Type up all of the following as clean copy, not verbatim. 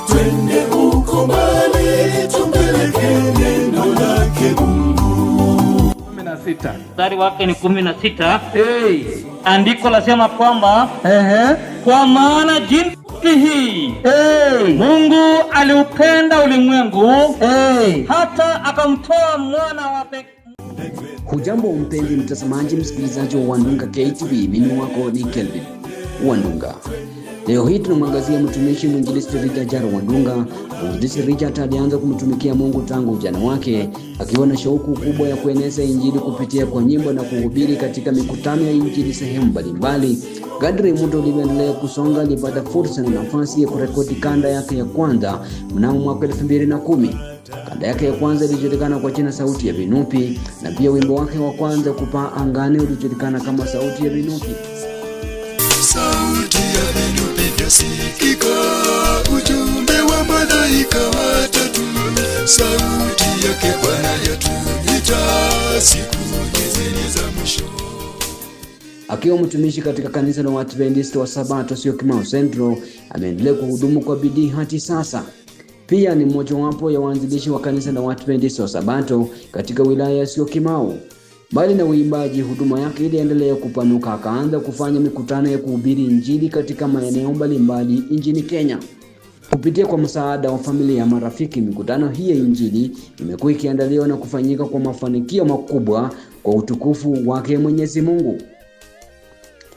twende uko mbali, tumpeleke neno lake Mungu. 16 mstari wake ni 16. Hey. Andiko lasema kwamba kwa maana jinsi hii Mungu aliupenda ulimwengu hata akamtoa mwana wa pekee. Hujambo mpenzi mtazamaji, msikilizaji wa Wandunga KTV, mimi wako ni Kelvin Wandunga. Leo hii tunamwangazia mtumishi mwinjilisti Richard Wandunga. Mwinjilisti Richard alianza kumtumikia Mungu tangu ujana wake, akiwa na shauku kubwa ya kueneza injili kupitia kwa nyimbo na kuhubiri katika mikutano ya injili sehemu mbalimbali. Kadri muda ulivyoendelea kusonga, alipata fursa na nafasi ya kurekodi kanda yake ya kwanza mnamo mwaka 2010. Kanda yake ya kwanza ilijulikana kwa jina Sauti ya Vinupi, na pia wimbo wake wa kwanza Kupaa Angani ulijulikana kama Sauti ya Vinupi. Sauti ya vinupi vyasikika, ujumbe wa malaika watatu, sauti yake Bwana yatuita, siku hizi za mwisho. Akiwa mtumishi katika kanisa la Waadventista wa Sabato Syokimau Central, ameendelea kuhudumu kwa bidii hadi sasa. Pia ni mmoja wapo ya waanzilishi wa kanisa la Waadventista wa Sabato katika wilaya ya Syokimau. Mbali na uimbaji, huduma yake iliendelea kupanuka, akaanza kufanya mikutano ya kuhubiri injili katika maeneo mbalimbali nchini Kenya. Kupitia kwa msaada wa familia ya marafiki, mikutano hii ya injili imekuwa ikiandaliwa na kufanyika kwa mafanikio makubwa kwa utukufu wake Mwenyezi Mungu,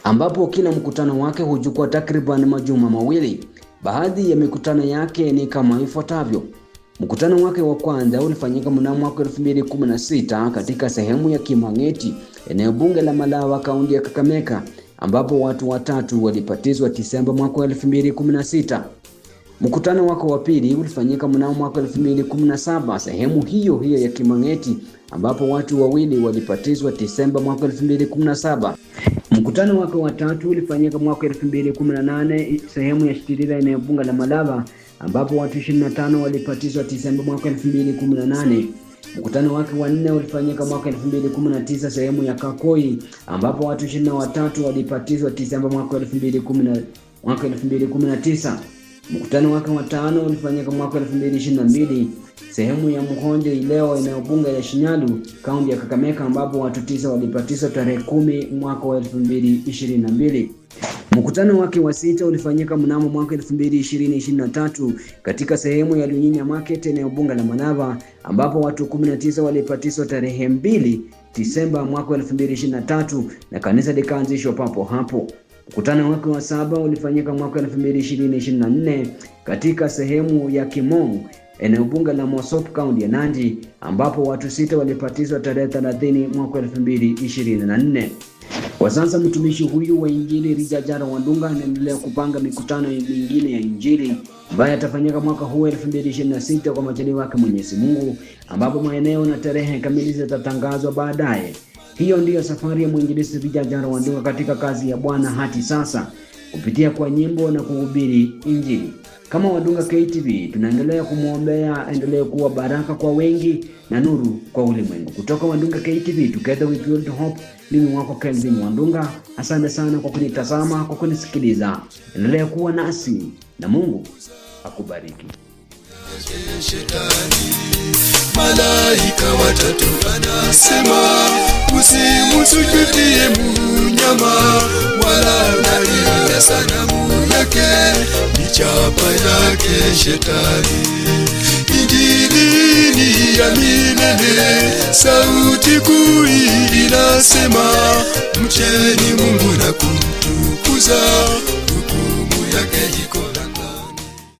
ambapo kila mkutano wake huchukua takriban majuma mawili. Baadhi ya mikutano yake ni kama ifuatavyo. Mkutano wake wa kwanza ulifanyika mnamo mwaka 2016 katika sehemu ya Kimang'eti, eneo bunge la Malawa, kaunti ya Kakamega, ambapo watu watatu walibatizwa Disemba mwaka 2016. Mkutano wake wa pili ulifanyika mnamo mwaka 2017 sehemu hiyo hiyo ya Kimang'eti, ambapo watu wawili walibatizwa Disemba mwaka 2017. Mkutano wake wa tatu ulifanyika mwaka 2018 sehemu ya Shitirira, eneo bunge la Malawa, ambapo watu 25 walibatizwa Disemba mwaka 2018. Mkutano wake wa nne ulifanyika mwaka 2019 sehemu ya Kakoi, ambapo watu 23 walibatizwa Disemba mwaka 2019. Mkutano wake wa tano ulifanyika mwaka 2022 sehemu ya Muhonje Ileo, eneo bunge ya Shinyalu, kaunti ya Kakamega, ambapo watu 9 walibatizwa tarehe 10 mwaka 2022. Mkutano wake wa sita ulifanyika mnamo mwaka 2023 katika sehemu ya Lunyanya Market, eneo bunge la Malawa, ambapo watu 19 walibatizwa tarehe 2 Disemba mwaka 2023 na kanisa likaanzishwa papo hapo. Mkutano wake wa saba ulifanyika mwaka 2024 katika sehemu ya Kimong, eneo bunge la Mosop, kaunti ya Nandi, ambapo watu 6 walibatizwa tarehe 30 mwaka 2024. Kwa sasa mtumishi huyu wa injili Richard Wandunga anaendelea kupanga mikutano mingine ya injili ambayo atafanyika mwaka huu 2026 kwa majaliwa yake Mwenyezi Mungu, ambapo maeneo na tarehe kamili zitatangazwa baadaye. Hiyo ndiyo safari ya mwinjilisti Richard Wandunga katika kazi ya Bwana hadi sasa, kupitia kwa nyimbo na kuhubiri injili. Kama Wandunga KTV tunaendelea kumwombea endelee kuwa baraka kwa wengi na nuru kwa ulimwengu. Kutoka Wandunga KTV, together we build hope. Mimi wako Kelvin Wandunga. Asante sana kwa kunitazama, kwa kunisikiliza. Endelea kuwa nasi na Mungu akubariki. Shetani, malaika watatu anasema, usimsujudie mnyama wala na sanamu yake, ni chapa yake Shetani. Injili ni ya milele, sauti kuu inasema, mcheni Mungu na kumtukuza, hukumu yake iko